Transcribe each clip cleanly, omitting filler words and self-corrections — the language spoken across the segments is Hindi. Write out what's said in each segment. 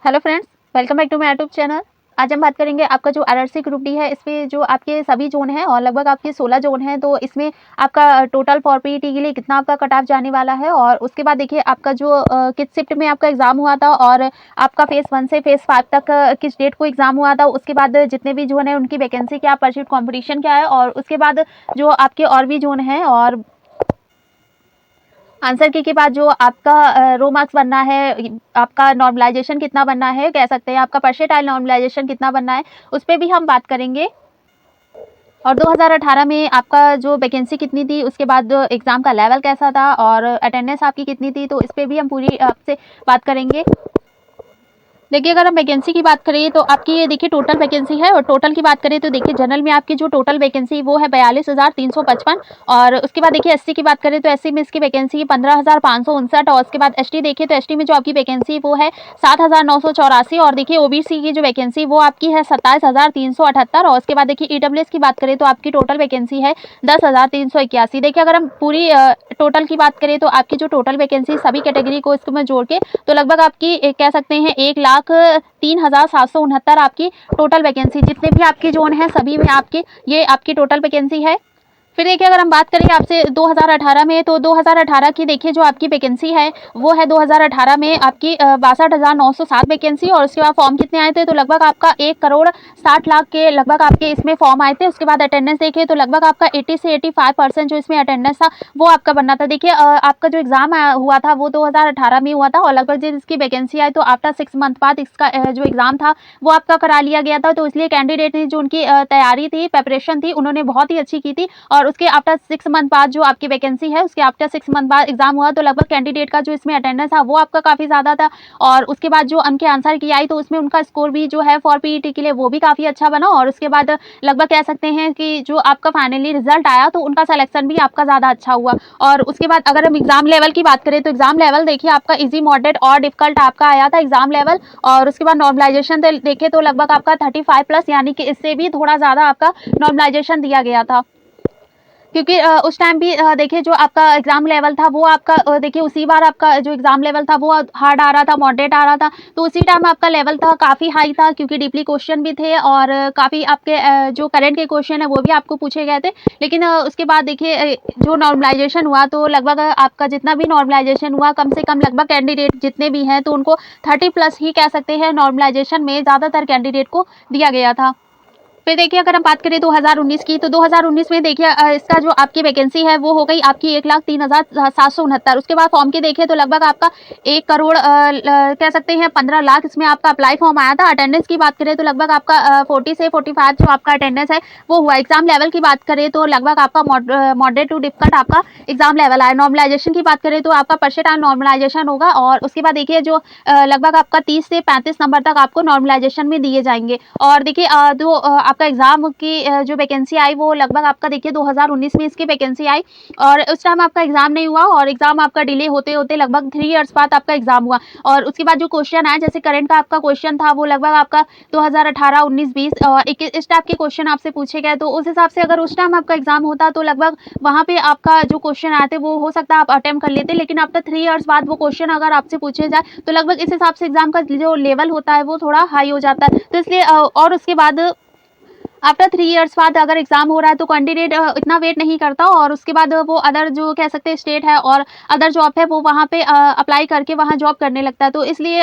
Hello friends, welcome back to my YouTube channel. आज हम बात करेंगे आपका जो आरआरसी ग्रुप डी है, इसमें जो आपके सभी जोन हैं और लगभग आपके 16 जोन हैं। तो इसमें आपका टोटल फॉर पीईटी के लिए कितना आपका कट ऑफ जाने वाला है, और उसके बाद देखिए आपका जो किस शिफ्ट में आपका एग्जाम हुआ था, और आपका फेज़ 1 से फेज़ 5 तक किस डेट को एग्जाम हुआ था। उसके बाद जितने भी जोन है उनकी वैकेंसी क्या, परस्यूट कॉम्पिटिशन क्या है, और उसके बाद जो आपके और भी जोन हैं, और आंसर की के बाद जो आपका रो मार्क्स बनना है, आपका नॉर्मलाइजेशन कितना बनना है, कह सकते हैं आपका परसेंटाइल नॉर्मलाइजेशन कितना बनना है, उस पे भी हम बात करेंगे। और 2018 में आपका जो वैकेंसी कितनी थी, उसके बाद एग्ज़ाम का लेवल कैसा था, और अटेंडेंस आपकी कितनी थी, तो इस पे भी हम पूरी आपसे बात करेंगे। देखिए, अगर हम वैकेंसी की बात करें तो आपकी ये देखिए टोटल वैकेंसी है, और टोटल की बात करें तो देखिए जनरल में आपकी जो टोटल वैकेंसी वो है 42,355। और उसके बाद देखिए एससी की बात करें तो एससी में इसकी वैकेंसी 15,559। और उसके बाद एसटी देखिए तो एसटी में जो आपकी वैकेंसी वो है 7,984। और देखिए ओबीसी की जो वैकेंसी वो आपकी है 27,378। और उसके बाद देखिए ईडब्ल्यूएस की बात करें तो आपकी टोटल वैकेंसी है 10,381। देखिए, अगर हम पूरी टोटल की बात करें तो आपकी जो टोटल वैकेंसी सभी कैटेगरी को इसमें जोड़ के तो लगभग आपकी कह सकते हैं 1,03,769 आपकी टोटल वैकेंसी, जितने भी आपके जोन हैं सभी में आपकी ये आपकी टोटल वैकेंसी है। फिर देखिए, अगर हम बात करें आपसे 2018 में, तो 2018 की देखिए जो आपकी वैकेंसी है वो है 2018 में आपकी 62,907 वैकेंसी। और उसके बाद फॉर्म कितने आए थे, तो लगभग आपका 1,60,00,000 के लगभग आपके इसमें फॉर्म आए थे। उसके बाद अटेंडेंस देखिए तो लगभग आपका 80 से 85% जो इसमें अटेंडेंस था वो आपका बनना था। देखिए, आपका जो एग्जाम हुआ था वो 2018 में हुआ था, और लगभग जब इसकी वैकेंसी आई तो आफ्टर 6 मंथ बाद इसका जो एग्जाम था वो आपका करा लिया गया था। तो इसलिए कैंडिडेट ने जो उनकी तैयारी थी, प्रिपरेशन थी, उन्होंने बहुत ही अच्छी की थी। और उसके आफ्टर 6 मंथ बाद जो आपकी वैकेंसी है उसके आफ्टर 6 मंथ बाद एग्जाम हुआ, तो लगभग कैंडिडेट का जो इसमें अटेंडेंस था वो आपका काफ़ी ज़्यादा था। और उसके बाद जो उनके आंसर की आई तो उसमें उनका स्कोर भी जो है फॉर पीईटी के लिए वो भी काफ़ी अच्छा बना। और उसके बाद लगभग कह सकते हैं कि जो आपका फाइनली रिजल्ट आया तो उनका सिलेक्शन भी आपका ज़्यादा अच्छा हुआ। और उसके बाद अगर हम एग्जाम लेवल की बात करें तो एग्जाम लेवल देखिए आपका इजी, मॉडरेट और डिफिकल्ट आपका आया था एग्जाम लेवल। और उसके बाद नॉर्मलाइजेशन देखें तो लगभग आपका 35+, यानी कि इससे भी थोड़ा ज़्यादा आपका नॉर्मलाइजेशन दिया गया था। क्योंकि उस टाइम भी देखिए जो आपका एग्जाम लेवल था वो आपका देखिए उसी बार आपका जो एग्जाम लेवल था वो हार्ड आ रहा था, मॉडरेट आ रहा था। तो उसी टाइम आपका लेवल था काफ़ी हाई था, क्योंकि डीपली क्वेश्चन भी थे, और काफ़ी आपके जो करंट के क्वेश्चन है वो भी आपको पूछे गए थे। लेकिन उसके बाद देखिए जो नॉर्मलाइजेशन हुआ तो लगभग आपका जितना भी नॉर्मलाइजेशन हुआ, कम से कम लगभग कैंडिडेट जितने भी हैं तो उनको 30+ ही कह सकते हैं नॉर्मलाइजेशन में ज़्यादातर कैंडिडेट को दिया गया था। फिर देखिए, अगर हम बात करें 2019 की, तो 2019 में देखिए इसका जो आपकी वैकेंसी है वो हो गई आपकी 1,03,769। उसके बाद फॉर्म की देखिए तो लगभग आपका 1 करोड़ कह सकते हैं 15 लाख इसमें आपका अप्लाई फॉर्म आया था। अटेंडेंस की बात करें तो लगभग आपका 40 से 45 जो आपका अटेंडेंस है वो हुआ। एग्जाम लेवल की बात करें तो लगभग आपका मॉडरेट टू डिफिकल्ट आपका एग्जाम लेवल आया। नॉर्मलाइजेशन की बात करें तो आपका परसेंटाइल नॉर्मलाइजेशन होगा, और उसके बाद देखिए जो लगभग आपका 30 से 35 नंबर तक आपको नॉर्मलाइजेशन में दिए जाएंगे। और देखिए जो आपका एग्जाम की जो वैकेंसी आई वो लगभग आपका देखिए 2019 में इसकी वैकेंसी आई, और उस टाइम आपका एग्जाम नहीं हुआ, और एग्जाम आपका डिले होते होते लगभग 3 इयर्स बाद आपका एग्जाम हुआ। और उसके बाद जो क्वेश्चन आया, जैसे करंट का आपका क्वेश्चन था वो लगभग आपका 2018, 19, 20 और इस टाइप के क्वेश्चन आपसे पूछे गए। तो उस हिसाब से अगर उस टाइम आपका एग्जाम होता तो लगभग वहाँ पे आपका जो क्वेश्चन आए थे वो हो सकता है आप अटेम्प्ट कर लेते, लेकिन आफ्टर 3 इयर्स बाद वो क्वेश्चन अगर आपसे पूछे जाए तो लगभग इस हिसाब से एग्जाम का जो लेवल होता है वो थोड़ा हाई हो जाता है। तो इसलिए और उसके बाद आफ्टर 3 इयर्स बाद अगर एग्जाम हो रहा है तो कैंडिडेट इतना वेट नहीं करता, और उसके बाद वो अदर जो कह सकते हैं स्टेट है और अदर जॉब है वो वहाँ पे अप्लाई करके वहाँ जॉब करने लगता है। तो इसलिए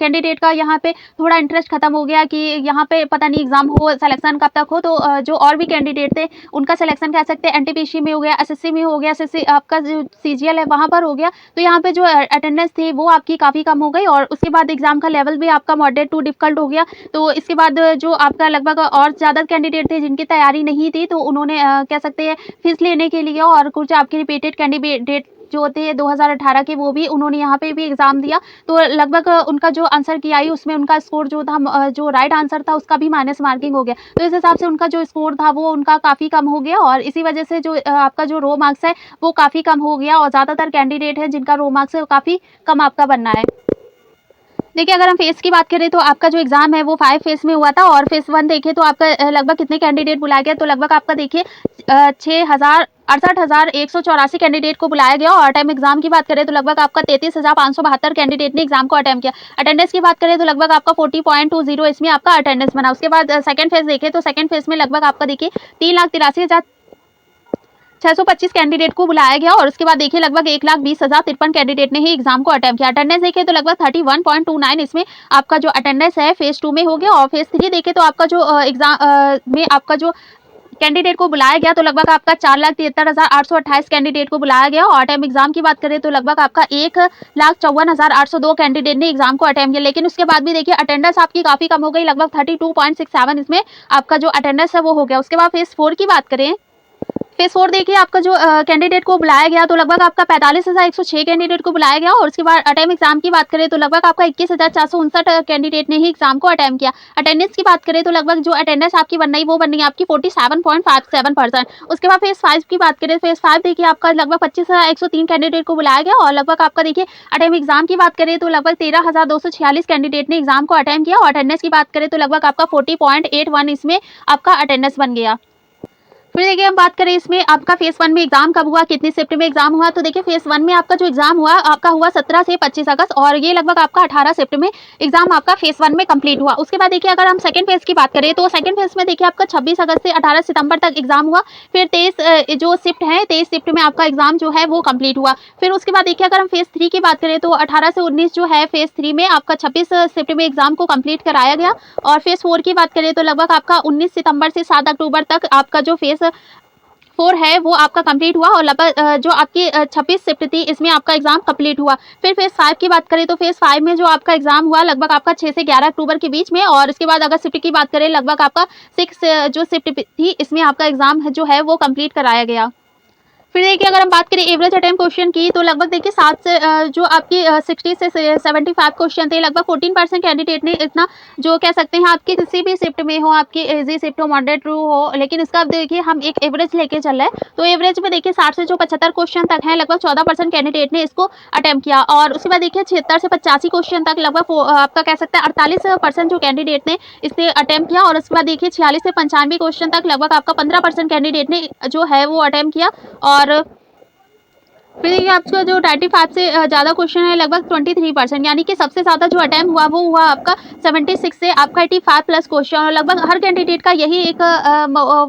कैंडिडेट का यहाँ पे थोड़ा इंटरेस्ट खत्म हो गया कि यहाँ पे पता नहीं एग्जाम हो, सिलेक्शन कब तक हो। तो जो और भी कैंडिडेट थे उनका सिलेक्शन कह सकते हैं एनटीपीसी में हो गया, एसएससी में हो गया, एसएससी आपका जो सीजीएल है वहाँ पर हो गया। तो यहाँ पे जो अटेंडेंस थी वो आपकी काफ़ी कम हो गई, और उसके बाद एग्जाम का लेवल भी आपका मॉडरेट टू डिफिकल्ट हो गया। तो इसके बाद जो आपका लगभग और ज़्यादा कैंडिडेट थे जिनकी तैयारी नहीं थी, तो उन्होंने कह सकते हैं फीस लेने के लिए, और कुछ आपके रिपीटेड कैंडिडेट जो थे 2018 के वो भी उन्होंने यहाँ पे भी एग्जाम दिया। तो लगभग उनका जो आंसर की आई उसमें उनका स्कोर जो था जो राइट आंसर था उसका भी माइनस मार्किंग हो गया। तो इस हिसाब से उनका जो स्कोर था वो उनका काफ़ी कम हो गया, और इसी वजह से जो आपका जो रो मार्क्स है वो काफ़ी कम हो गया, और ज़्यादातर कैंडिडेट है जिनका रो मार्क्स है वो काफ़ी कम आपका बनना है। देखिए अगर हम फेज़ की बात करें तो आपका जो एग्ज़ाम है वो 5 फेज़ में हुआ था और फेज़ 1 देखिए तो आपका लगभग कितने कैंडिडेट बुलाया गया, तो लगभग आपका देखिए 68,184 कैंडिडेट को बुलाया गया और अटेम्प्ट एग्ज़ाम की बात करें तो लगभग आपका 33,572 कैंडिडेट ने एग्ज़ाम को अटेम्प्ट किया। अटेंडेंस की बात करें तो लगभग आपका 40.20 इसमें आपका अटेंडेंस बना। उसके बाद सेकंड फेज़ देखें तो सेकंड फेज़ में लगभग आपका देखिए 3,83,625 कैंडिडेट को बुलाया गया और उसके बाद देखिए लगभग 1,20,053 कैंडिडेट ने ही एग्जाम को अटेम्प्ट किया। अटेंडेंस देखिए तो लगभग 31.29 इसमें आपका जो अटेंडेंस है फेज़ 2 में हो गया और फेज़ 3 देखें तो आपका जो एग्जाम में आपका जो कैंडिडेट को बुलाया गया तो लगभग आपका 4,73,828 कैंडिडेट को बुलाया गया और अटेम्प्ट एग्जाम की बात करें तो लगभग आपका 1,54,802 कैंडिडेट ने एग्जाम को अटेम्प्ट किया। लेकिन उसके बाद भी देखिए अटेंडेंस आपकी काफ़ी कम हो गई, लगभग 32.67 इसमें आपका जो अटेंडेंस है वो हो गया। उसके बाद फेज़ 4 की बात करें, फेज़ 4 देखिए आपका जो कैंडिडेट को बुलाया गया तो लगभग आपका 45,106 कैंडिडेट को बुलाया गया और उसके बाद अटेम्प्ट एग्जाम की बात करें तो लगभग आपका 21,459 कैंडिडेट ने ही एग्जाम को अटेम्प्ट किया। अटेंडेंस की बात करें तो लगभग जो अटेंडेंस आपकी बन रही वो बन रही है आपकी 47.57%। उसके बाद फेज़ 5 की बात करें, फेज़ 5 देखिए आपका लगभग 25,103 कैंडिडेट को बुलाया गया और लगभग आपका देखिए अटेम्प्ट एग्जाम की बात करें तो लगभग 13,246 कैंडिडेट ने एग्जाम को अटेम्प्ट किया और अटेंडेंस की बात करें तो लगभग आपका 40.81 इसमें आपका अटेंडेंस बन गया। फिर देखिए हम बात करें इसमें आपका फेज़ 1 में एग्जाम कब हुआ, कितनी शिफ्ट में एग्जाम हुआ, तो देखिए फेज़ 1 में आपका जो एग्जाम हुआ आपका हुआ 17 से 25 अगस्त और ये लगभग आपका 18 शिफ्ट में एग्जाम आपका फेज़ 1 में कंप्लीट हुआ। उसके बाद देखिए अगर हम सेकंड फेज़ की बात करें तो सेकंड फेज़ में देखिए आपका 26 अगस्त से 18 सितंबर तक एग्जाम हुआ। फिर 23 जो शिफ्ट है 23 शिफ्ट में आपका एग्जाम जो है वो कंप्लीट हुआ। फिर उसके बाद देखिए अगर हम फेज़ 3 की बात करें तो 18 से 19 जो है फेज़ 3 में आपका 26 शिफ्ट में एग्जाम को कंप्लीट कराया गया और फेज़ 4 की बात करें तो लगभग आपका 19 सितंबर से 7 अक्टूबर तक आपका जो फेज़ 4 है वो आपका कंप्लीट हुआ और लगभग जो आपकी 26 शिफ्ट थी इसमें आपका एग्जाम कंप्लीट हुआ। फिर फेज़ 5 की बात करें तो फेज़ 5 में जो आपका एग्जाम हुआ लगभग आपका 6 से 11 अक्टूबर के बीच में और इसके बाद अगर शिफ्ट की बात करें लगभग आपका 6 जो शिफ्ट थी इसमें आपका एग्जाम जो है वो कंप्लीट कराया गया। फिर देखिए अगर हम बात करें एवरेज अटेम्प्ट क्वेश्चन की तो लगभग देखिए 7 से जो आपकी 60 से 75 क्वेश्चन थे, लगभग 14% कैंडिडेट ने इतना जो कह सकते हैं आपकी किसी भी शिफ्ट में हो, आपकी इजी शिफ्ट हो, मॉडरेट हो, लेकिन इसका अब देखिए हम एक एवरेज लेके चल रहे हैं तो एवरेज में देखिए 60 से जो 75 क्वेश्चन तक हैं लगभग 14% कैंडिडेट ने इसको अटेम्प्ट किया और उसके बाद देखिए 76 से 85 क्वेश्चन तक लगभग आपका कह सकते हैं 48% जो कैंडिडेट ने इसे अटेम्प्ट किया और उसके बाद देखिए 46 से 95 क्वेश्चन तक लगभग आपका 15% कैंडिडेट ने जो है वो अटेम्प्ट किया और फिर देखिए आपका जो 95 से ज़्यादा क्वेश्चन है लगभग 23%, यानी कि सबसे ज़्यादा जो अटेम्प्ट हुआ वो हुआ आपका 76 से आपका 85 प्लस क्वेश्चन और लगभग हर कैंडिडेट का यही एक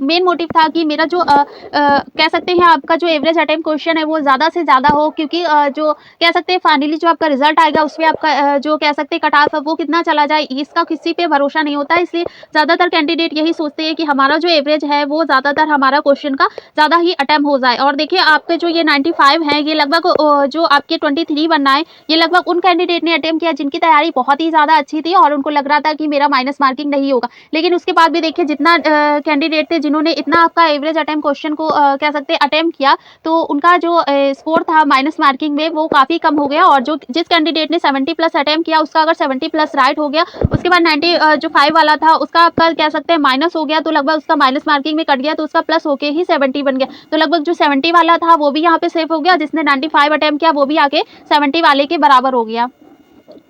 मेन मोटिव था कि मेरा जो कह सकते हैं आपका जो एवरेज अटेम्प्ट क्वेश्चन है वो ज़्यादा से ज़्यादा हो, क्योंकि जो कह सकते हैं फाइनली जो आपका रिजल्ट आएगा उसमें आपका जो कह सकते हैं कट ऑफ वो कितना चला जाए इसका किसी पे भरोसा नहीं होता। इसलिए ज़्यादातर कैंडिडेट यही सोचते हैं कि हमारा जो एवरेज है वो ज़्यादातर हमारा क्वेश्चन का ज़्यादा ही अटेम्प्ट हो जाए। और देखिए आपके जो ये 95 है ये लगभग जो आपके 23 बनना है ये लगभग उन कैंडिडेट ने अटेम्प्ट किया जिनकी तैयारी बहुत ही ज़्यादा अच्छी थी और उनको लग रहा था कि मेरा माइनस मार्किंग नहीं होगा, लेकिन उसके बाद भी देखिए जितना कैंडिडेट थे जिन्होंने इतना आपका एवरेज अटेम्प्ट क्वेश्चन को कह सकते हैं अटेम्प्ट किया तो उनका जो स्कोर था माइनस मार्किंग में वो काफ़ी कम हो गया और जो जिस कैंडिडेट ने 70 प्लस अटेम्प्ट किया उसका अगर 70 प्लस राइट हो गया उसके बाद 90 जो 5 वाला था उसका आपका कह सकते हैं माइनस हो गया तो लगभग उसका माइनस मार्किंग में कट गया तो उसका प्लस होके ही 70 बन गया। तो लगभग जो 70 वाला था वो भी यहाँ पे सेफ हो गया, जिसने 95 अटेम्प्ट किया वो भी आके 70 वाले के बराबर हो गया।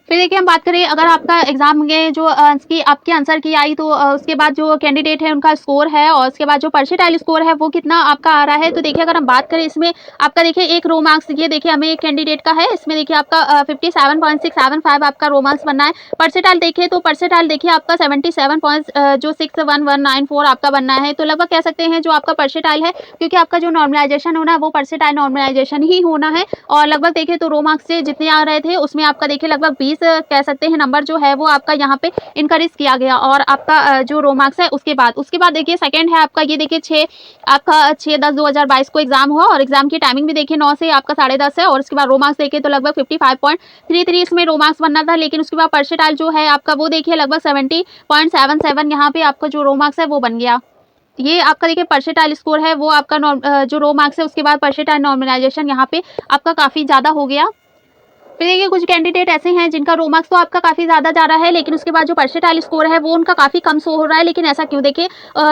फिर देखिए हम बात करें अगर आपका एग्जाम में जो की आपके आंसर की आई तो उसके बाद जो कैंडिडेट है उनका स्कोर है और उसके बाद जो परसेंटाइल स्कोर है वो कितना आपका आ रहा है। तो देखिए अगर हम बात करें इसमें आपका देखिए एक रो मार्क्स ये देखिए हमें एक कैंडिडेट का है, इसमें देखिए आपका 57.675 आपका रो मार्क्स बनना है। परसेंटाइल देखिए तो परसेंटाइल देखिए आपका 77.61194 आपका बनना है। तो लगभग कह सकते हैं जो आपका परसेंटाइल है, क्योंकि आपका जो नॉर्मलाइजेशन होना है वो परसेंटाइल नॉर्मलाइजेशन ही होना है और लगभग देखिए तो रो मार्क्स से जितने आ रहे थे उसमें आपका देखिए लगभग 20 कह सकते हैं नंबर जो है वो आपका यहाँ पे इनकरेज किया गया और आपका जो रो मार्क्स है उसके बाद देखिए सेकंड है आपका ये देखिए 6/10/2022 को एग्जाम हुआ और एग्जाम की टाइमिंग भी देखिए 9 से आपका 10:30 है और उसके बाद रो मार्क्स देखिए तो लगभग 55.33 इसमें रो मार्क्स बनना था, लेकिन उसके बाद परसेंटाइल जो है आपका वो देखिए लगभग 70.77 यहाँ पे आपका जो रो मार्क्स है वो बन गया। ये आपका देखिए परसेंटाइल स्कोर है वो आपका जो रो मार्क्स है उसके बाद परसेंटाइल नॉर्मलाइजेशन यहाँ पे आपका काफ़ी ज़्यादा हो गया। फिर देखिए कुछ कैंडिडेट ऐसे हैं जिनका रो मार्क्स तो आपका काफ़ी ज़्यादा जा रहा है, लेकिन उसके बाद जो परसेंटाइल स्कोर है वो उनका काफ़ी कम शो हो रहा है। लेकिन ऐसा क्यों? देखिए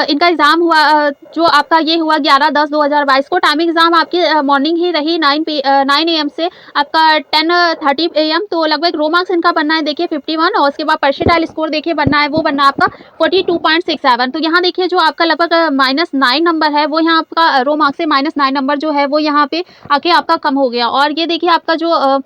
इनका एग्ज़ाम हुआ जो आपका ये हुआ 11/10/2022 को। टाइमिंग एग्ज़ाम आपकी मॉर्निंग ही रही 9 AM से आपका 10:30 AM। तो लगभग रो मार्क्स इनका बनना है देखिए 51, और उसके बाद परसेंटाइल स्कोर देखिए बनना है, वो बनना है आपका 42.67। तो यहाँ देखिए जो आपका लगभग -9 नंबर है, वो यहाँ आपका रो मार्क्स से -9 नंबर जो है वो यहाँ पे आके आपका कम हो गया। और ये देखिए आपका जो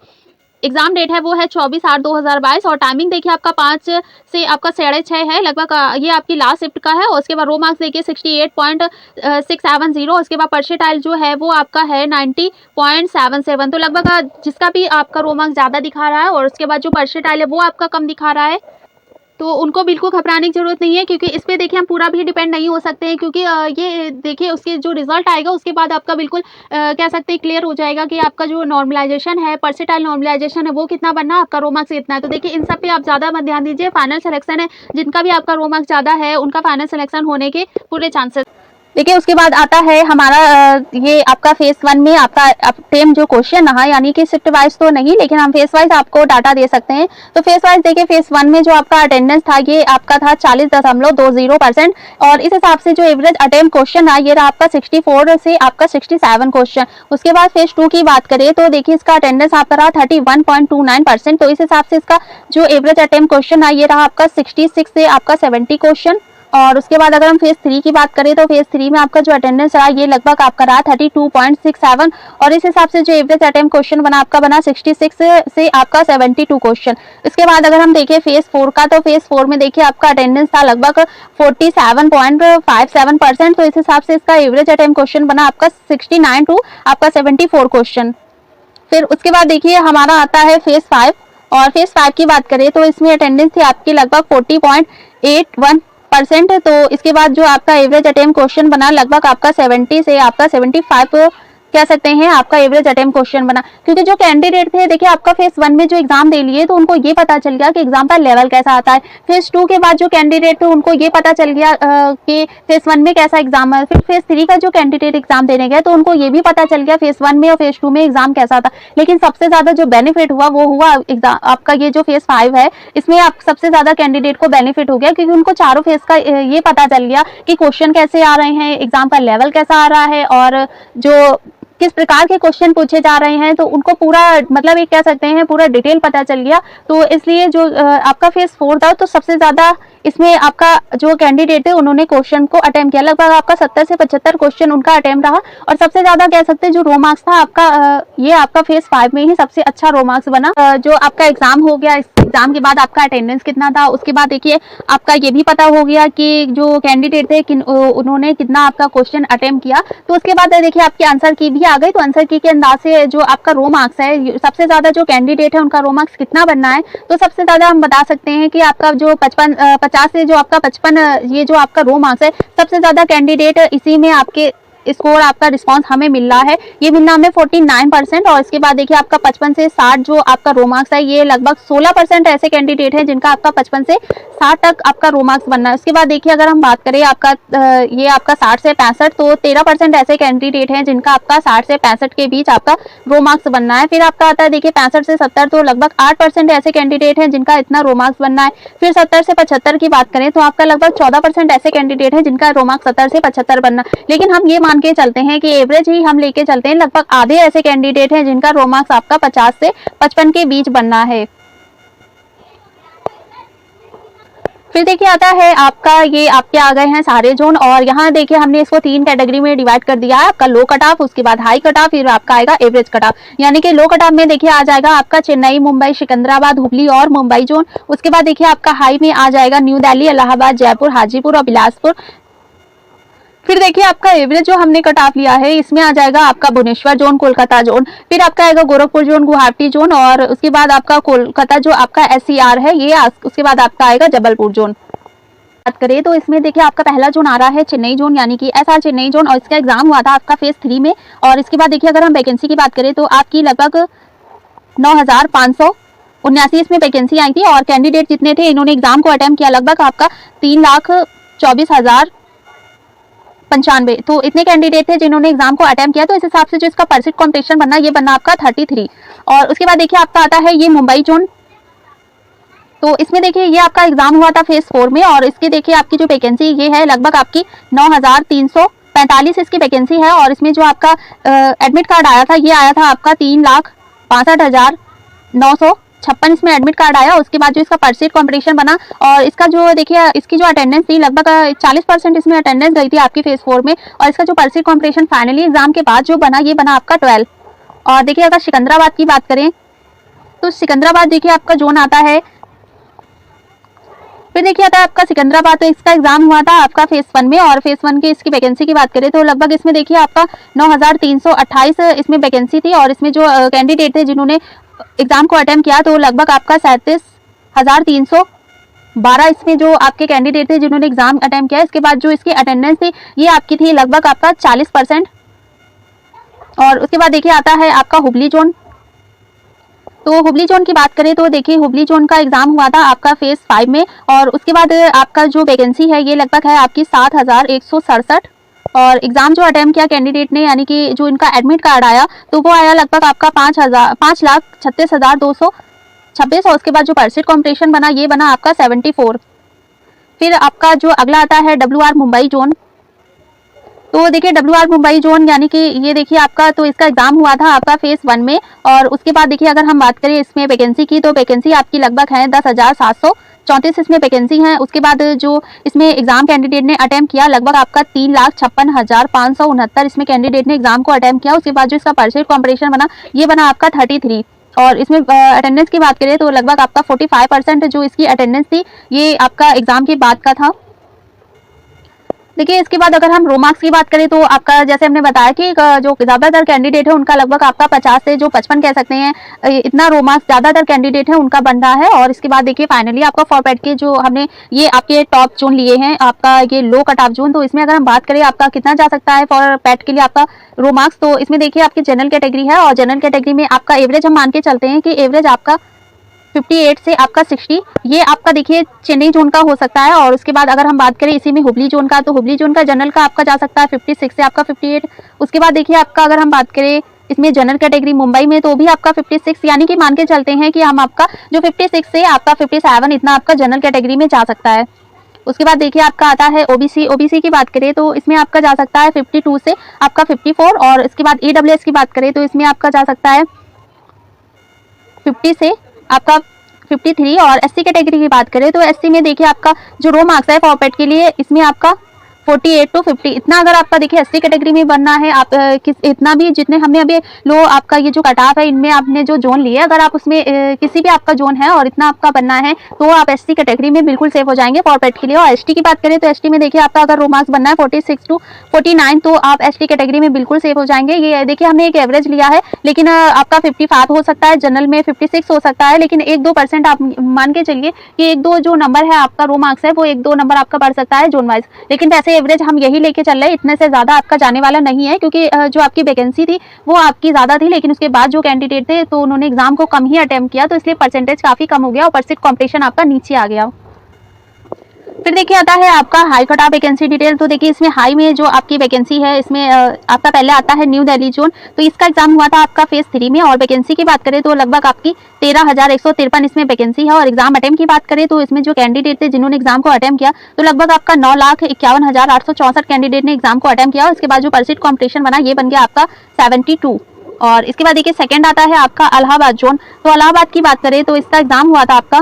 एग्ज़ाम डेट है वो है 24/8/2022, और टाइमिंग देखिए आपका 5 से आपका 6:30 है लगभग। ये आपकी लास्ट शिफ्ट का है। और उसके बाद रो मार्क्स देखिए 68.670। उसके बाद परसेंटाइल जो है वो आपका है 90.77। तो लगभग जिसका भी आपका रो मार्क्स ज़्यादा दिखा रहा है और उसके बाद जो परसेंटाइल है वो आपका कम दिखा रहा है, तो उनको बिल्कुल घबराने की ज़रूरत नहीं है, क्योंकि इस पे देखिए हम पूरा भी डिपेंड नहीं हो सकते हैं। क्योंकि ये देखिए उसके जो रिज़ल्ट आएगा उसके बाद आपका बिल्कुल कह सकते हैं क्लियर हो जाएगा कि आपका जो नॉर्मलाइज़ेशन है, परसेंटाइल नॉर्मलाइज़ेशन है, वो कितना बनना है, आपका रो मार्क्स कितना है। तो देखिए इन सब पे आप ज़्यादा मत ध्यान दीजिए। फाइनल सिलेक्शन है, जिनका भी आपका रो मार्क्स ज़्यादा है उनका फाइनल सिलेक्शन होने के पूरे चांसेस। देखिए उसके बाद आता है हमारा ये आपका फेज़ 1 में आपका टेम जो क्वेश्चन रहा, यानी कि शिफ्ट वाइज तो नहीं, लेकिन हम फेज़ वाइज आपको डाटा दे सकते हैं। तो फेज़ वाइज देखिए फेज़ 1 में जो आपका अटेंडेंस था ये आपका था 40.20%, और इस हिसाब से जो एवरेज अटेम्प्ट क्वेश्चन रहा ये रहा आपका 64 से आपका 67 क्वेश्चन। उसके बाद फेज़ 2 की बात करें तो देखिए इसका अटेंडेंस आपका रहा 31.29%। तो इस हिसाब से इसका जो एवरेज अटेम्प्ट क्वेश्चन रहा ये रहा आपका 66 से आपका 70 क्वेश्चन। और उसके बाद अगर हम फेज़ 3 की बात करें तो फेज़ 3 में आपका जो अटेंडेंस रहा ये लगभग आपका रहा 32.67, और इस हिसाब से जो एवरेज अटेम्प्ट क्वेश्चन बना आपका बना 66 से आपका 72 क्वेश्चन। इसके बाद अगर हम देखें फेज़ 4 का, तो फेज़ 4 में देखिए आपका अटेंडेंस था लगभग 47.57%। तो इस हिसाब से इसका एवरेज अटेम्प्ट क्वेश्चन बना आपका 69 टू आपका 74 क्वेश्चन। फिर उसके बाद देखिए हमारा आता है फेज़ 5, और फेज़ 5 की बात करें तो इसमें अटेंडेंस थी आपकी लगभग 40.81%। तो इसके बाद जो आपका एवरेज अटेम्प्ट क्वेश्चन बना लगभग आपका 70 से आपका 75 कह सकते हैं आपका एवरेज अटेम्प्ट क्वेश्चन बना। क्योंकि जो कैंडिडेट थे देखिए आपका फेज़ 1 में जो एग्जाम दे लिए तो उनको ये पता चल गया कि एग्जाम का लेवल कैसा आता है। फेज़ 2 के बाद जो कैंडिडेट थे उनको ये पता चल गया कि फेज़ 1 में कैसा एग्जाम है। फिर फेज़ 3 का जो कैंडिडेट एग्जाम देने गए तो उनको ये भी पता चल गया फेज़ 1 में और फेज़ 2 में एग्जाम कैसा था। लेकिन सबसे ज्यादा जो बेनिफिट हुआ वो हुआ एग्जाम आपका ये जो फेज़ 5 है, इसमें आप सबसे ज्यादा कैंडिडेट को बेनिफिट हो गया, क्योंकि उनको चारों फेज का ये पता चल गया कि क्वेश्चन कैसे आ रहे हैं, एग्जाम का लेवल कैसा आ रहा है, और जो किस प्रकार के क्वेश्चन पूछे जा रहे हैं। तो उनको पूरा मतलब एक कह सकते हैं पूरा डिटेल पता चल गया। तो इसलिए जो आपका फेज़ 4 था तो सबसे ज़्यादा इसमें आपका जो कैंडिडेट थे उन्होंने क्वेश्चन को अटेम्प्ट किया। लगभग आपका 70 से 75 क्वेश्चन उनका अटेम्प्ट रहा, और सबसे ज़्यादा कह सकते हैं जो रो मार्क्स था आपका ये आपका फेज़ 5 में ही सबसे अच्छा रो मार्क्स बना। जो आपका एग्जाम हो गया, इस एग्जाम के बाद आपका अटेंडेंस कितना था, उसके बाद देखिए आपका ये भी पता हो गया कि जो कैंडिडेट थे उन्होंने कितना आपका क्वेश्चन अटेम्प्ट किया। तो उसके बाद देखिए आपकी आंसर की भी आ गई। तो आंसर की के अंदाज से जो आपका रो मार्क्स है, सबसे ज्यादा जो कैंडिडेट है उनका रो मार्क्स कितना बनना है, तो सबसे ज्यादा हम बता सकते हैं कि आपका जो 50 से जो आपका 55 ये जो आपका रो मार्क्स है, सबसे ज्यादा कैंडिडेट इसी में आपके स्कोर आपका रिस्पांस हमें मिल रहा है, ये मिलना हमें 49%। और इसके बाद देखिए आपका 55 से 60 जो आपका रो मार्क्स है, ये लगभग 16% ऐसे कैंडिडेट हैं जिनका आपका 55 से 60 तक आपका रो मार्क्स बनना है। उसके बाद देखिए अगर हम बात करें आपका ये आपका 60 से 65, तो 13% ऐसे कैंडिडेट हैं जिनका आपका 60 से 65 के बीच आपका रो मार्क्स बनना है। फिर आपका आता है देखिए 65 से 70, तो लगभग 8% ऐसे कैंडिडेट हैं जिनका इतना रो मार्क्स बनना है। फिर 70 से 75 की बात करें तो आपका लगभग 14% ऐसे कैंडिडेट हैं जिनका रो मार्क्स 70 से 75 बनना। लेकिन हम ये के चलते हैं कि एवरेज ही हम लेके चलते हैं, लगभग आधे ऐसे कैंडिडेट हैं जिनका रो मार्क्स आपका 50 से 55 के बीच बनना है। फिर देखिए आता है आपका ये आपके आ गए हैं सारे जोन, और यहाँ देखिए हमने इसको 3 कैटेगरी में डिवाइड कर दिया है। आपका लो कट ऑफ, उसके बाद हाई कट ऑफ, फिर आपका आएगा एवरेज कट ऑफ। यानी कि लो कट ऑफ में देखिए आ जाएगा आपका चेन्नई, मुंबई, सिकंदराबाद, हुबली और मुंबई जोन। उसके बाद देखिए आपका हाई में आ जाएगा न्यू दिल्ली, इलाहाबाद, जयपुर, हाजीपुर और बिलासपुर। फिर देखिए आपका एवरेज जो हमने कट ऑफ लिया है, इसमें आ जाएगा आपका भुवनेश्वर जोन, कोलकाता जोन, फिर आपका आएगा गोरखपुर जोन, गुवाहाटी जोन, और उसके बाद आपका कोलकाता जो आपका SCR है ये, उसके बाद आपका आएगा जबलपुर जोन। बात करें तो इसमें देखिए आपका पहला जोन आ रहा है चेन्नई जोन, यानी कि SR चेन्नई जोन, और इसका एग्जाम हुआ था आपका फेज़ 3 में। और इसके बाद देखिए अगर हम वैकेंसी की बात करें तो आपकी लगभग 9,579 इसमें वैकेंसी आई थी, और कैंडिडेट जितने थे इन्होंने एग्जाम को अटेम्प्ट किया लगभग आपका 3,24,000 95, तो इतने कैंडिडेट थे जिन्होंने एग्जाम को अटेम्प्ट किया। तो इस हिसाब से जो इसका परसेंट कॉम्पिटिशन बनना, ये बनना आपका 33। और उसके बाद देखिए आपका आता है ये मुंबई जोन। तो इसमें देखिए ये आपका एग्जाम हुआ था फेज 4 में, और इसकी देखिए आपकी जो वैकेंसी ये है लगभग आपकी 9345 इसकी वैकेंसी है। और इसमें जो आपका एडमिट कार्ड आया था, ये आया था आपका 3,62,956 इसमें एडमिट कार्ड आया। उसके बाद जो इसका परसेंट कॉम्पिटिशन बना, और इसका जो देखिए इसकी जो अटेंडेंस थी लगभग 40% इसमें अटेंडेंस गई थी आपकी फेज 4 में। और इसका जो परसेंट कॉम्पिटिशन फाइनली एग्जाम के बाद जो बना, ये बना आपका 12। और देखिए अगर सिकंदराबाद की बात करें तो सिकंदराबाद देखिए आपका जोन आता है। फिर देखिए आता है आपका सिकंदराबाद, तो इसका एग्जाम हुआ था आपका फेज 1 में। और फेज 1 की इसकी वैकेंसी की बात करें तो लगभग इसमें देखिए आपका 9328 इसमें वैकेंसी थी। और इसमें जो कैंडिडेट थे जिन्होंने एग्जाम को अटेम्प्ट किया, तो लगभग आपका 37,312 इसमें जो आपके कैंडिडेट थे जिन्होंने एग्जाम अटेम्प्ट किया। इसके बाद जो इसकी अटेंडेंस थी ये आपकी थी लगभग आपका 40%। और उसके बाद देखिए आता है आपका हुबली जोन। तो हुबली जोन की बात करें तो देखिए हुबली जोन का एग्जाम हुआ था आपका फेज 5 में। और उसके बाद आपका जो वैकेंसी है ये लगभग है आपकी 7167। और एग्जाम जो अटेम्प्ट किया कैंडिडेट ने, यानी कि जो इनका एडमिट कार्ड आया, तो वो आया लगभग आपका 5,36,226। और उसके बाद जो परसेंट कॉम्पिटिशन बना, ये बना आपका 74। फिर आपका जो अगला आता है WR मुंबई जोन। तो देखिए WR मुंबई जोन, यानी कि ये देखिए आपका, तो इसका एग्जाम हुआ था आपका फेज 1 में। और उसके बाद देखिए अगर हम बात करें इसमें वैकेंसी की, तो वैकेंसी आपकी लगभग है 10,734 इसमें वैकेंसी है। उसके बाद जो इसमें एग्जाम कैंडिडेट ने अटेम्प्ट किया लगभग आपका 3,56,569 इसमें कैंडिडेट ने एग्जाम को अटेम्प्ट किया। उसके बाद जो इसका परसेंट कॉम्पिटिशन बना, ये बना आपका 33। और इसमें अटेंडेंस की बात करें तो लगभग आपका 45% जो इसकी अटेंडेंस थी, ये आपका एग्जाम के बाद का था। देखिए इसके बाद अगर हम रो मार्क्स की बात करें तो आपका, जैसे हमने बताया कि जो ज़्यादातर कैंडिडेट है उनका लगभग आपका 50 से जो 55 कह सकते हैं, इतना रो मार्क्स ज़्यादातर कैंडिडेट है उनका बन रहा है। और इसके बाद देखिए फाइनली आपका फॉर पैट के जो हमने ये आपके टॉप जोन लिए हैं, आपका ये लो कट ऑफ जोन। तो इसमें अगर हम बात करें आपका कितना जा सकता है फॉर पैट के लिए आपका रो मार्क्स, तो इसमें देखिए आपकी जनरल कैटेगरी है। और जनरल कैटेगरी में आपका एवरेज हम मान के चलते हैं कि एवरेज आपका 58 से आपका 60, ये आपका देखिए चेन्नई जोन का हो सकता है। और उसके बाद अगर हम बात करें इसी में हुबली जोन का, तो हुबली जोन का जनरल का आपका जा सकता है 56 से आपका 58। उसके बाद देखिए आपका अगर हम बात करें इसमें जनरल कैटेगरी मुंबई में, तो भी आपका 56, यानी कि मान के चलते हैं कि हम आपका जो 56 से आपका 57 इतना आपका जनरल कैटेगरी में जा सकता है। उसके बाद देखिए आपका आता है ओबीसी की बात करें तो इसमें आपका जा सकता है 52 से आपका 54। और इसके बाद ईडब्ल्यूएस की बात करें तो इसमें आपका जा सकता है 50 से आपका 53। और एससी कैटेगरी की बात करें तो एससी में देखिए आपका जो रो मार्क्स है फॉरपेट के लिए, इसमें आपका 48 to 50 इतना अगर आपका देखिए एससी कैटेगरी में बनना है, आप इतना भी जितने हमने अभी लो आपका ये जो कट ऑफ है इनमें आपने जो जोन लिए, अगर आप उसमें किसी भी आपका जोन है और इतना आपका बनना है, तो आप एससी कैटेगरी में बिल्कुल सेफ हो जाएंगे फॉरपेट के लिए। और एसटी की बात करें तो एसटी में देखिए आपका अगर रो मार्क्स बनना है 46 to 49, तो आप एसटी कैटेगरी में बिल्कुल सेफ हो जाएंगे। ये देखिए हमने एक एवरेज लिया है, लेकिन आपका 55 हो सकता है, जनरल में 56 हो सकता है, लेकिन 1-2% आप मान के चलिए कि 1-2 जो नंबर है आपका रो मार्क्स है वो 1-2 नंबर आपका बढ़ सकता है जोन वाइज। लेकिन वैसे एवरेज हम यही लेके चल रहे हैं, इतने से ज़्यादा आपका जाने वाला नहीं है, क्योंकि जो आपकी वैकेंसी थी वो आपकी ज़्यादा थी, लेकिन उसके बाद जो कैंडिडेट थे तो उन्होंने एग्जाम को कम ही अटेम्प्ट किया, तो इसलिए परसेंटेज काफ़ी कम हो गया और परसेंट कॉम्पिटिशन आपका नीचे आ गया। फिर देखिए आता है आपका high cut off vacancy detail. तो देखिए इसमें हाई में जो आपकी वैकेंसी है इसमें आपका पहले आता है न्यू दिल्ली जोन। तो इसका एग्जाम हुआ था आपका फेज 3 में। और वैकेंसी की बात करें तो लगभग आपकी 13,153 इसमें वैकेंसी है। और एग्जाम अटेम्प्ट की बात करें तो इसमें जो कैंडिडेट थे जिन्होंने एग्जाम को अटेम्प्ट किया, तो लगभग आपका 9,51,864 कैंडिडेट ने एग्जाम को अटेम्प्ट किया। उसके बाद जो परसेंट कॉम्पिटिशन बना ये बन गया आपका 72। और इसके बाद देखिए सेकेंड आता है आपका इलाहाबाद जोन। तो इलाहाबाद की बात करें तो इसका एग्जाम हुआ था आपका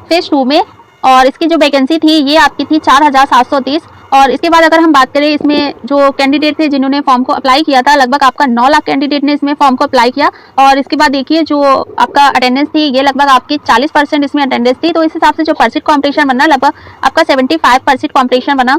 फेज 2 में। और इसकी जो वैकेंसी थी ये आपकी थी 4,730। और इसके बाद अगर हम बात करें इसमें जो कैंडिडेट थे जिन्होंने फॉर्म को अप्लाई किया था, लगभग आपका 9 लाख कैंडिडेट ने इसमें फॉर्म को अप्लाई किया। और इसके बाद देखिए जो आपका अटेंडेंस थी ये लगभग आपकी 40% इसमें अटेंडेंस थी। तो इस हिसाब से जो परसेंट कॉम्पिटिशन बना लगभग आपका 75% कॉम्पिटिशन बना।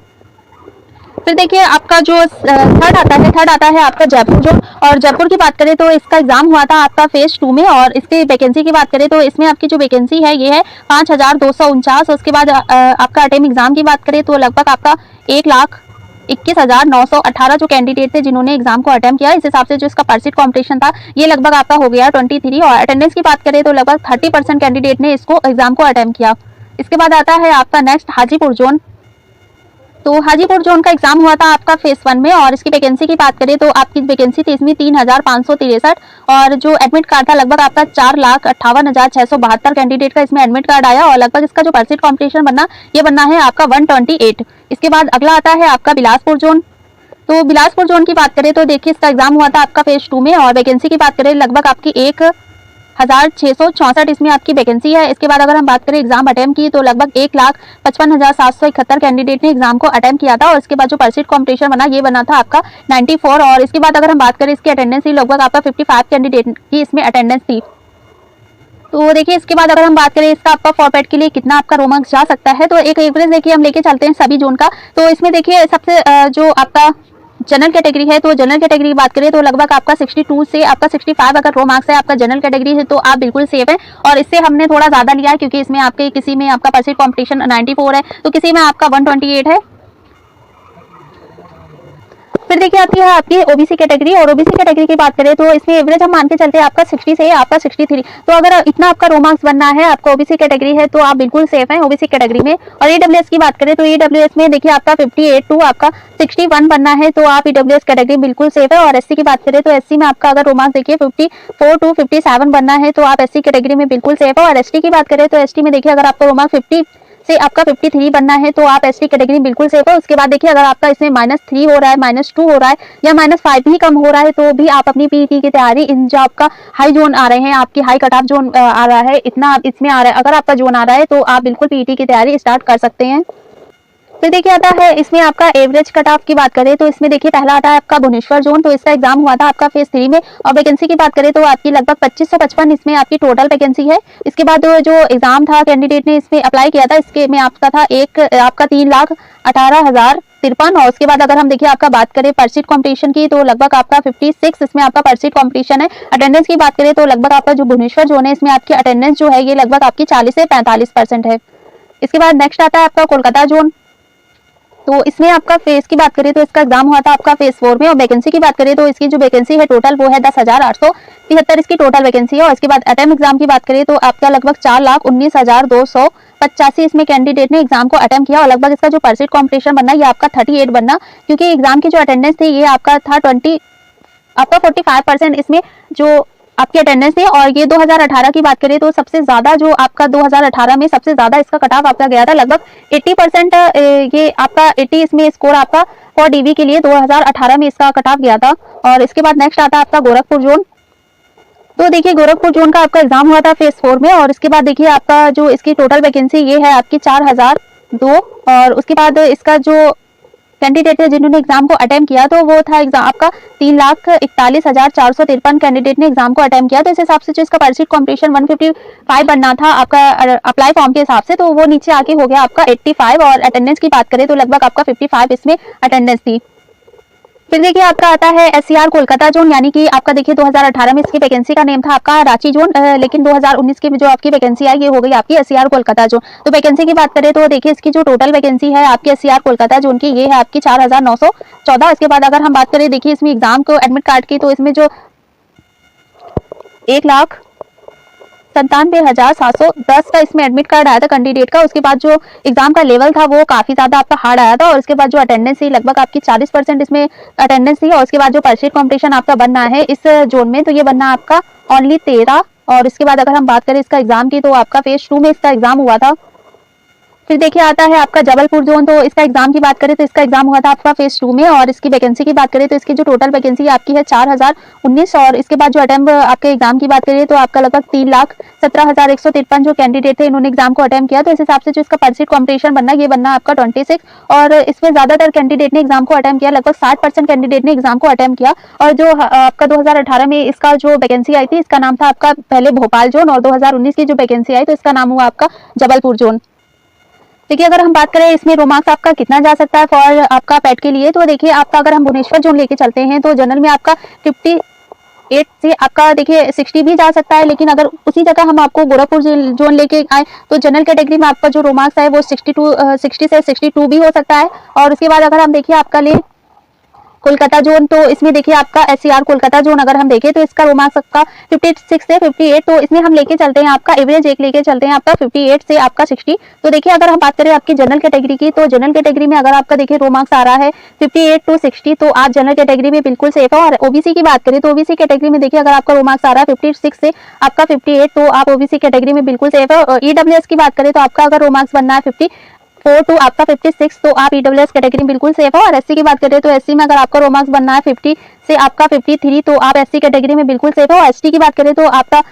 फिर देखिए आपका जो थर्ड आता है आपका जयपुर जोन। और जयपुर की बात करें तो इसका एग्जाम हुआ था आपका फेज 2 में। और इसकी वैकेंसी की बात करें तो इसमें आपकी जो वैकेंसी है ये है 5,249। उसके बाद आपका अटेम्प्ट एग्जाम की बात करें तो लगभग आपका 1,21,918 जो कैंडिडेट थे जिन्होंने एग्जाम को अटेम्प्ट किया। इस हिसाब से जो इसका परसेंट कॉम्पिटिशन था ये लगभग आपका हो गया 23। और अटेंडेंस की बात करें तो लगभग 30% कैंडिडेट ने इसको एग्जाम को अटेम्प्ट किया। इसके बाद आता है आपका नेक्स्ट हाजीपुर जोन। तो हाजीपुर जोन का एग्जाम हुआ था आपका फेज 1 में, और इसकी वैकेंसी की बात करें तो आपकी वैकेंसी थी इसमें 3563, और जो एडमिट कार्ड था लगभग आपका 4,58,672 कैंडिडेट का इसमें एडमिट कार्ड आया, और लगभग इसका जो परसीट कॉम्पिटिशन बनना ये बनना है आपका 128। इसके बाद अगला आता है आपका बिलासपुर जोन। तो बिलासपुर जोन की बात करें तो देखिए इसका एग्जाम हुआ था आपका फेज 2 में, और वैकेंसी की बात करें लगभग आपकी 1,664 इसमें आपकी वैकेंसी है। इसके बाद अगर हम बात करें एग्जाम अटेम्प्ट की तो लगभग 1,55,771 कैंडिडेट ने एग्जाम को अटेम्प्ट किया था, और इसके बाद जो परसीट कॉम्पिटिशन बना ये बना था आपका 94। और इसके बाद अगर हम बात करें इसकी अटेंडेंस थी लगभग आपका 55 कैंडिडेट की इसमें अटेंडेंस थी। तो देखिए इसके बाद अगर हम बात करें इसका आपका फॉरपैट के लिए कितना आपका रोमांस जा सकता है, तो एक एवरेज देखिए हम लेके चलते हैं सभी जोन का। तो इसमें देखिए सबसे जो आपका जनरल कैटेगरी है, तो जनरल कैटेगरी की बात करें तो लगभग आपका 62 से आपका 65 अगर रो मार्क्स है आपका जनरल कैटेगरी है तो आप बिल्कुल सेफ है। और इससे हमने थोड़ा ज़्यादा लिया है क्योंकि इसमें आपके किसी में आपका परसीट कॉम्पिटिशन 94 है, तो किसी में आपका 128 है। फिर देखिए आती है आपकी ओबीसी कैटेगरी, और ओबीसी कैटेगरी की बात करें तो इसमें एवरेज हम मान के चलते हैं आपका 60 से आपका 63। तो अगर इतना आपका रो मार्क्स बनना है आपका ओबीसी कैटेगरी है तो आप बिल्कुल सेफ हैं ओबीसी कैटेगरी में। और ईडब्ल्यूएस की बात करें तो ईडब्ल्यूएस में देखिए आपका 58 टू आपका 61 बनना है, तो आप ईडब्ल्यूएस कैटेगरी बिल्कुल सेफ है। और एससी की बात करें तो एससी में आपका अगर रो मार्क्स देखिए 54 टू 57 बनना है, तो आप एससी कैटेगरी में बिल्कुल सेफ है। और एसटी की बात करें तो एसटी में देखिए अगर आपका रो मार्क्स 50 से आपका 53 बनना है तो आप एसटी कैटेगरी बिल्कुल सेफ है। उसके बाद देखिए अगर आपका इसमें -3 हो रहा है, -2 हो रहा है या -5 भी कम हो रहा है तो भी आप अपनी पीईटी की तैयारी, इन जो आपका हाई जोन आ रहे हैं, आपकी हाई कट ऑफ जोन आ रहा है, इतना इसमें आ रहा है, अगर आपका जोन आ रहा है तो आप बिल्कुल पीईटी की तैयारी स्टार्ट कर सकते हैं। फिर देखिए आता है इसमें आपका एवरेज कट ऑफ की बात करें तो इसमें देखिए पहला आता है आपका भुवनेश्वर जोन, तो इसका एग्जाम हुआ था आपका फेज 3 में, और वैकेंसी की बात करें तो आपकी लगभग 2555 इसमें आपकी टोटल वैकेंसी है। इसके बाद जो एग्जाम था कैंडिडेट ने इसमें अप्लाई किया था, इसके में आपका था आपका 3,18,053। और उसके बाद अगर हम देखिए आपका बात करें परसीट कॉम्पिटिशन की तो लगभग आपका 56 इसमें आपका परसीट कॉम्पिटिशन है। अटेंडेंस की बात करें तो लगभग आपका जो भुवनेश्वर जोन है इसमें आपकी अटेंडेंस जो है ये लगभग आपकी 40 से 45% है। इसके बाद नेक्स्ट आता है आपका कोलकाता जोन। तो इसमें आपका फेज की बात करें तो इसका एग्जाम हुआ था आपका फेज 4 में, और वैकेंसी की बात करें तो इसकी जो वैकेंसी है टोटल वो है 10,873 इसकी टोटल वैकेंसी है। और इसके बाद अटेम्प्ट एग्जाम की बात करें तो आपका लगभग 4,19,285 इसमें कैंडिडेट ने एग्जाम को अटेम्प्ट किया, और लगभग इसका जो परसीट कॉम्पिटिशन बनना ये आपका 38 बनना, क्योंकि एग्जाम की जो अटेंडेंस थी ये आपका था 45% इसमें जो आपकी अटेंडेंस थी। और ये 2018 की बात करें तो सबसे ज्यादा जो आपका 2018 में सबसे ज्यादा इसका कट ऑफ आपका गया था, लगभग 80% ये आपका 80 इसमें स्कोर आपका फॉर डीवी के लिए 2018 में इसका कट ऑफ गया था। और इसके बाद नेक्स्ट आता है आपका गोरखपुर जोन। तो देखिए गोरखपुर जोन का आपका एग्जाम हुआ था फेज 4 में, और इसके बाद देखिए आपका जो इसकी टोटल वैकेंसी ये है आपकी 4,002। और उसके बाद इसका जो कैंडिडेट है जिन्होंने एग्जाम को अटेम्प्ट किया तो वो था एग्जाम आपका 3,41,453 कैंडिडेट ने एग्जाम को अटेम्प्ट किया। तो इस हिसाब से जो इसका परसीट कॉम्पिटिशन 155 बनना था आपका अप्लाई फॉर्म के हिसाब से, तो वो नीचे आके हो गया आपका 85। और अटेंडेंस की बात करें तो लगभग आपका 55 इसमें अटेंडेंस थी। फिर देखिए आपका आता है एससीआर कोलकाता जोन, यानी कि आपका देखिए 2018 में इसकी वैकेंसी का नेम था आपका रांची जोन, लेकिन 2019 की जो आपकी वैकेंसी आई ये हो गई आपकी एससीआर कोलकाता जोन। तो वैकेंसी की बात करें तो देखिए इसकी जो टोटल वैकेंसी है आपकी एससीआर कोलकाता जोन की ये है आपकी 4,914। इसके बाद अगर हम बात करें देखिए इसमें एग्जाम को एडमिट कार्ड की, तो इसमें जो 1,97,710 का इसमें एडमिट कार्ड आया था कैंडिडेट का। उसके बाद जो एग्जाम का लेवल था वो काफी ज्यादा आपका हार्ड आया था, और उसके बाद जो अटेंडेंस थी लगभग आपकी 40% इसमें अटेंडेंस थी। और उसके बाद जो परसीट कॉम्पिटिशन आपका बनना है इस जोन में तो ये बनना आपका ओनली 13। और इसके बाद अगर हम बात करें इसका एग्जाम की तो आपका फेज 2 में इसका एग्जाम हुआ था। फिर देखिए आता है आपका जबलपुर जोन। तो इसका एग्जाम की बात करें तो इसका एग्जाम हुआ था आपका फेज 2 में, और इसकी वैकेंसी की बात करें तो इसकी जो टोटल वैकेंसी आपकी है 4,019। और इसके बाद जो अटेम्प्ट आपके एग्जाम की बात करें तो आपका लगभग 3,17,153 जो कैंडिडेट थे इन्होंने एग्जाम को अटेम्प्ट किया। तो इस हिसाब से जो इसका परसीट कॉम्पिटिशन बनना ये बनना आपका 26। और इसमें ज्यादातर कैंडिडेट ने एग्जाम को अटेम्प्ट किया, लगभग 60% कैंडिडेट ने एग्जाम को अटेम्प्ट किया। और जो आपका 2018 में इसका जो वैकेंसी आई थी इसका नाम था आपका पहले भोपाल जोन, और 2019 की जो वैकेंसी आई तो इसका नाम हुआ आपका जबलपुर जोन। देखिए अगर हम बात करें इसमें रोमार्क्स आपका कितना जा सकता है फॉर आपका पैट के लिए, तो देखिए आपका अगर हम भुवनेश्वर जोन लेके चलते हैं तो जनरल में आपका 58 से आपका देखिए 60 भी जा सकता है, लेकिन अगर उसी जगह हम आपको गोरखपुर जोन लेके आए तो जनरल कैटेगरी में आपका जो रोमार्क्स है वो 60 से 62 भी हो सकता है। और उसके बाद अगर हम देखिए आपका ले कोलकाता जोन, तो इसमें देखिए आपका SCR कोलकाता जोन अगर हम देखें तो इसका रोमार्क्स आपका 56 से 58, तो इसमें हम लेके चलते हैं आपका एवरेज एक लेके चलते हैं आपका 58 से आपका 60। तो देखिए अगर हम बात करें आपकी जनरल कैटेगरी की, तो जनरल कैटेगरी में अगर आपका देखिए रोमार्क्स आ रहा है 58 टू 60, तो आप जनरल कैटेगरी में बिल्कुल सेफ है। और ओबीसी की बात करें तो ओबीसी कैटेगरी में देखिए अगर आपका रोमार्क्स आ रहा है 56 से आपका 58, तो आप ओबीसी कैटेगरी में बिल्कुल सेफ है। और ईडब्ल्यूएस की बात करें तो आपका अगर रोमार्क्स बनना है 54 टू आपका 56, तो आप ईडब्ल्यूएस कैटेगरी में बिल्कुल सेफ है। और एससी की बात करें तो एससी में अगर आपका रोमार्क्स बनना है 50 से आपका 53, तो आप एससी कैटेगरी में बिल्कुल सेफ है। और एसटी की बात करें तो आपका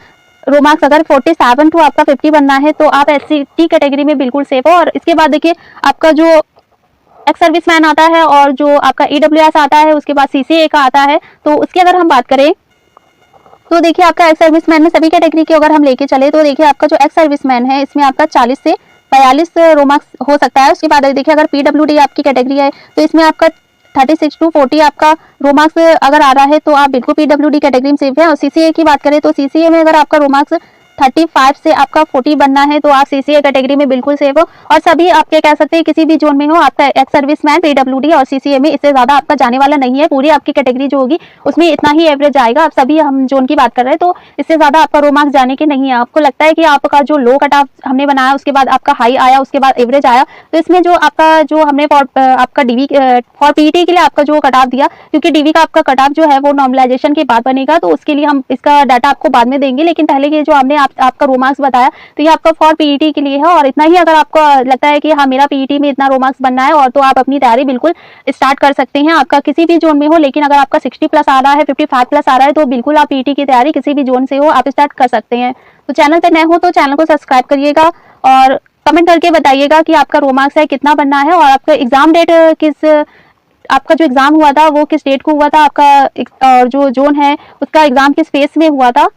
रोमार्क्स अगर 47 टू आपका 50 बनना है तो आप एससी कैटेगरी में बिल्कुल सेफ हो। और इसके बाद देखिए आपका जो एक्स सर्विसमैन आता है और जो आपका ईडब्ल्यूएस आता है, उसके बाद सीसीए का आता है, तो उसकी अगर हम बात करें तो देखिए आपका एक्स सर्विसमैन में सभी कैटेगरी के अगर हम लेके चले तो देखिए आपका जो एक्स सर्विसमैन है इसमें आपका 40 से 42 रोमार्क्स हो सकता है। उसके बाद देखिए अगर पीडब्ल्यूडी आपकी कैटेगरी है तो इसमें आपका 36 टू 40 आपका रोमार्क्स अगर आ रहा है तो आप बिल्कुल पीडब्ल्यूडी कैटेगरी में सेफ है। और सीसीए की बात करें तो सीसीए में अगर आपका रोमार्क्स 35 से आपका 40 बनना है तो आप सीसीए कैटेगरी में बिल्कुल सेफ हो। और सभी आपके कह सकते हैं किसी भी जोन में हो, आपका एक्स सर्विसमैन, पीडब्ल्यूडी और सीसीए में इससे ज्यादा आपका जाने वाला नहीं है। पूरी आपकी कैटेगरी जो होगी उसमें इतना ही एवरेज आएगा। आप सभी हम जोन की बात कर रहे हैं तो इससे ज्यादा आपका रोमार्क्स जाने के नहीं है। आपको लगता है कि आपका जो लो कट ऑफ हमने बनाया उसके बाद आपका हाई आया, उसके बाद एवरेज आया, तो इसमें जो आपका जो हमने आपका डीवी फॉर पीईटी के लिए आपका जो कट ऑफ दिया, क्योंकि डीवी का आपका कट ऑफ जो है वो नॉर्मलाइजेशन के बाद बनेगा, तो उसके लिए हम इसका डाटा आपको बाद में देंगे। लेकिन पहले ये जो हमने आपका रोमार्क्स बताया तो ये आपका फॉर पीईटी के लिए है। और इतना ही अगर आपको लगता है कि हाँ मेरा पीईटी में इतना रोमार्क्स बनना है और तो आप अपनी तैयारी बिल्कुल स्टार्ट कर सकते हैं। आपका किसी भी जोन में हो, लेकिन अगर आपका 60 प्लस आ रहा है, 55 प्लस आ रहा है, तो बिल्कुल आप पीईटी की तैयारी किसी भी जोन से हो आप स्टार्ट कर सकते हैं। तो चैनल पर नए हो तो चैनल को सब्सक्राइब करिएगा और कमेंट करके बताइएगा कि आपका रोमार्क्स है कितना बनना है और आपका एग्जाम डेट आपका जो एग्जाम हुआ था वो किस डेट को हुआ था, आपका और जो जोन है उसका एग्जाम किस फेस में हुआ था।